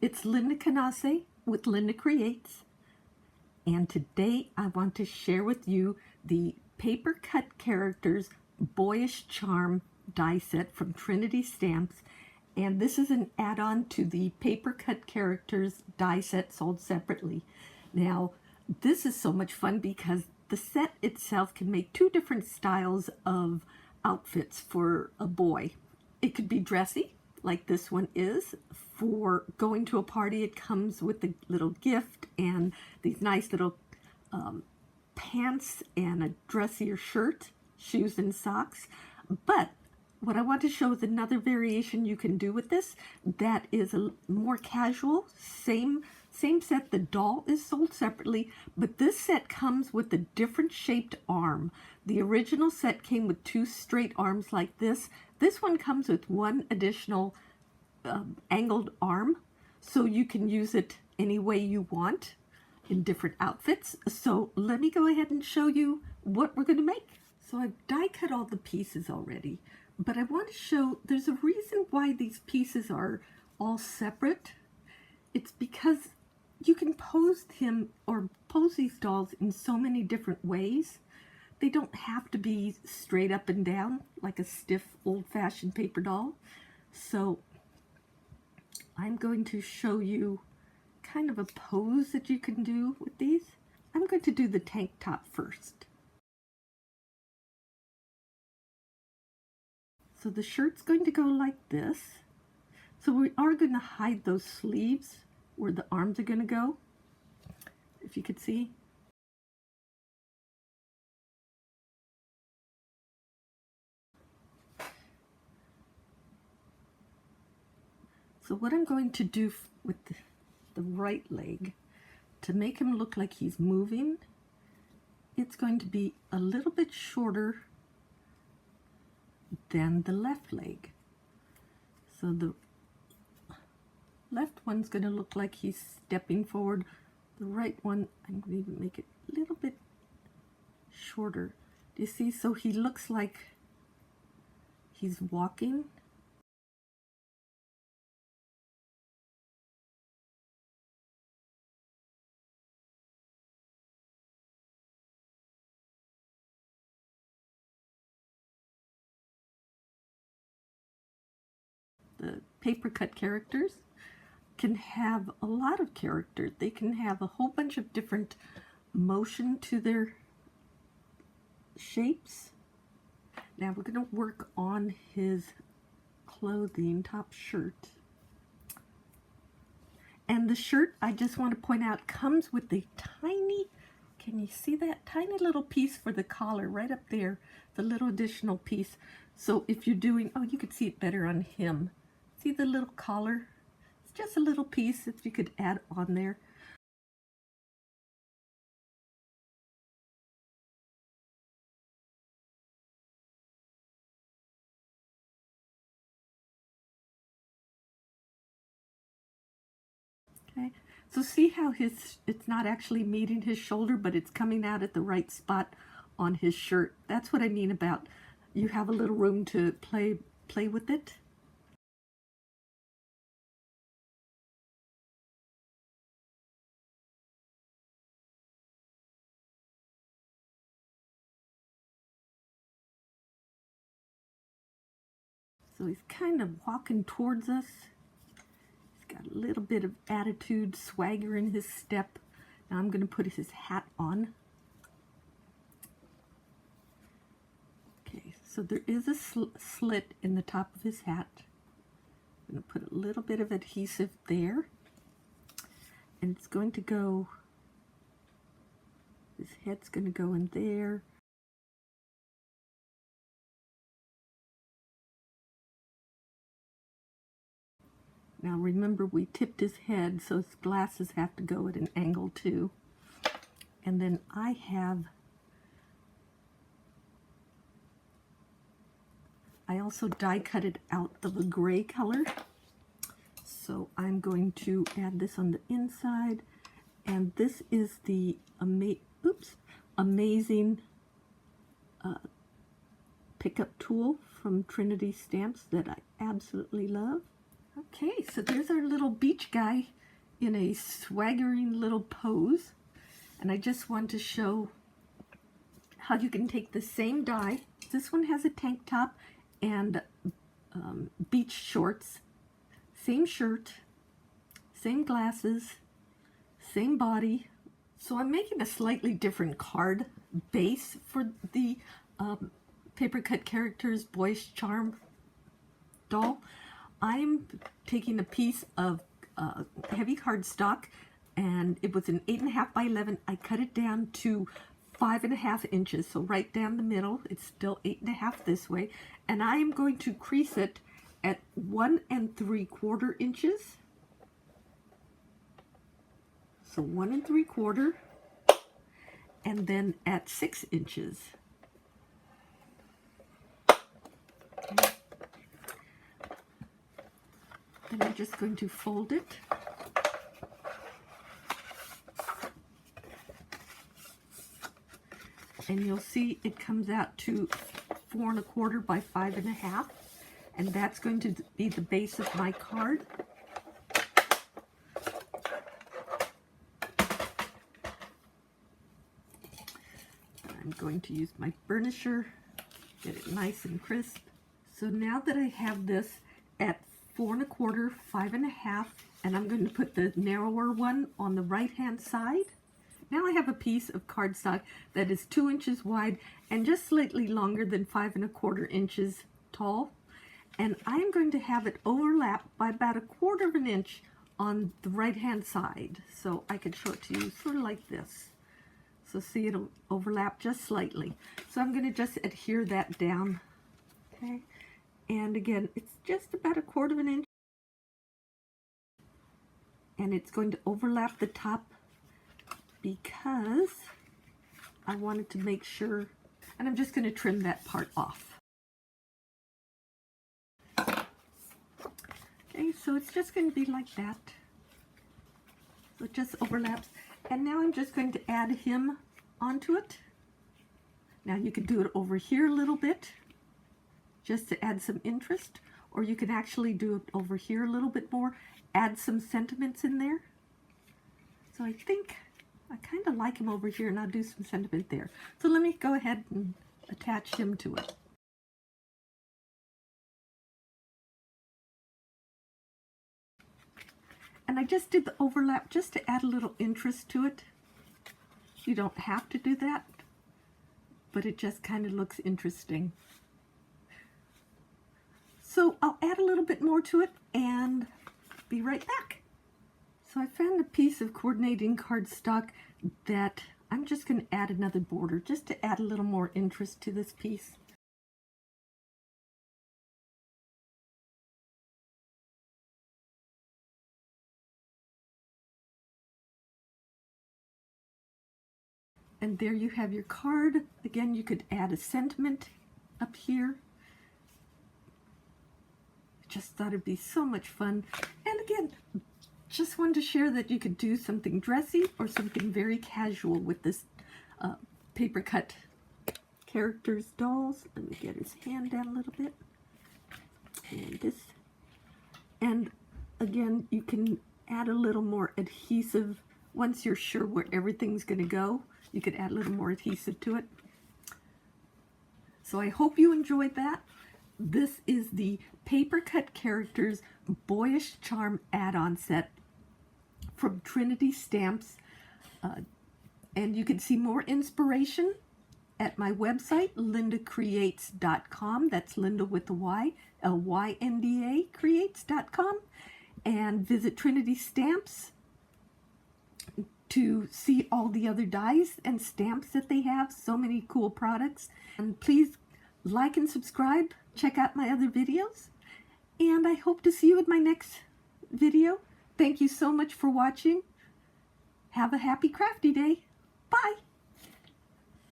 It's Linda Canase with LyndaCreates, and today I want to share with you the Paper Cut Characters Boyish Charm die set from Trinity Stamps, and this is an add-on to the Paper Cut Characters die set sold separately. Now, this is so much fun because the set itself can make two different styles of outfits for a boy. It could be dressy, like this one is. For going to a party, it comes with a little gift and these nice little pants and a dressier shirt, shoes and socks. But what I want to show is another variation you can do with this that is a more casual. Same set. The doll is sold separately, but this set comes with a different shaped arm. The original set came with two straight arms like this. This one comes with one additional angled arm, so you can use it any way you want in different outfits. So let me go ahead and show you what we're going to make. So I've die cut all the pieces already, but I want to show there's a reason why these pieces are all separate. It's because you can pose him or pose these dolls in so many different ways. They don't have to be straight up and down like a stiff old-fashioned paper doll. So I'm going to show you kind of a pose that you can do with these. I'm going to do the tank top first. So the shirt's going to go like this. So we are going to hide those sleeves where the arms are going to go, if you could see. So what I'm going to do with the right leg, to make him look like he's moving, it's going to be a little bit shorter than the left leg. So the left one's going to look like he's stepping forward. The right one, I'm going to even make it a little bit shorter. Do you see? So he looks like he's walking. The paper cut characters can have a lot of character. They can have a whole bunch of different motion to their shapes. Now we're going to work on his clothing, top shirt. And the shirt, I just want to point out, comes with a tiny, can you see that tiny little piece for the collar right up there, the little additional piece. So if you're doing, oh, you could see it better on him. See the little collar? It's just a little piece that you could add on there. Okay, so see how it's not actually meeting his shoulder, but it's coming out at the right spot on his shirt. That's what I mean about you have a little room to play with it. So he's kind of walking towards us. He's got a little bit of attitude, swagger in his step. Now I'm going to put his hat on. Okay, so there is a slit in the top of his hat. I'm going to put a little bit of adhesive there. And it's going to go, his head's going to go in there. Now remember, we tipped his head, so his glasses have to go at an angle too. And then I also die cut it out of a gray color. So I'm going to add this on the inside. And this is the amazing pickup tool from Trinity Stamps that I absolutely love. Okay, so there's our little beach guy in a swaggering little pose. And I just want to show how you can take the same die. This one has a tank top and beach shorts. Same shirt, same glasses, same body. So I'm making a slightly different card base for the Paper Cut Characters Boyish Charm doll. I'm taking a piece of heavy cardstock, and it was an 8.5 by 11. I cut it down to 5.5 inches, so right down the middle. It's still 8.5 this way, and I am going to crease it at 1 3/4 inches. So 1 3/4, and then at 6 inches. Okay. Then I'm just going to fold it. And you'll see it comes out to 4 1/4 by 5.5, and that's going to be the base of my card. I'm going to use my burnisher, get it nice and crisp. So now that I have this at 4 1/4, 5.5, and I'm going to put the narrower one on the right hand side. Now I have a piece of cardstock that is 2 inches wide and just slightly longer than 5 1/4 inches tall. And I'm going to have it overlap by about 1/4 inch on the right hand side. So I can show it to you sort of like this. So see, it'll overlap just slightly. So I'm going to just adhere that down. Okay. And again, it's just about 1/4 inch. And it's going to overlap the top because I wanted to make sure, and I'm just going to trim that part off. Okay, so it's just going to be like that. So it just overlaps. And now I'm just going to add him onto it. Now you could do it over here a little bit, just to add some interest, or you can actually do it over here a little bit more, add some sentiments in there. So I think I kind of like him over here, and I'll do some sentiment there. So let me go ahead and attach him to it. And I just did the overlap just to add a little interest to it. You don't have to do that, but it just kind of looks interesting. So I'll add a little bit more to it and be right back. So I found a piece of coordinating cardstock that I'm just going to add another border just to add a little more interest to this piece. And there you have your card. Again, you could add a sentiment up here. Just thought it'd be so much fun. And again, just wanted to share that you could do something dressy or something very casual with this Paper Cut Characters dolls. Let me get his hand down a little bit. And this. And again, you can add a little more adhesive. Once you're sure where everything's going to go, you could add a little more adhesive to it. So I hope you enjoyed that. This is the Paper Cut Characters Boyish Charm add-on set from Trinity Stamps. And you can see more inspiration at my website, LyndaCreates.com. That's Linda with a Y, Lynda creates.com. And visit Trinity Stamps to see all the other dies and stamps that they have. So many cool products. And please like and subscribe. Check out my other videos. And I hope to see you in my next video. Thank you so much for watching. Have a happy crafty day. Bye.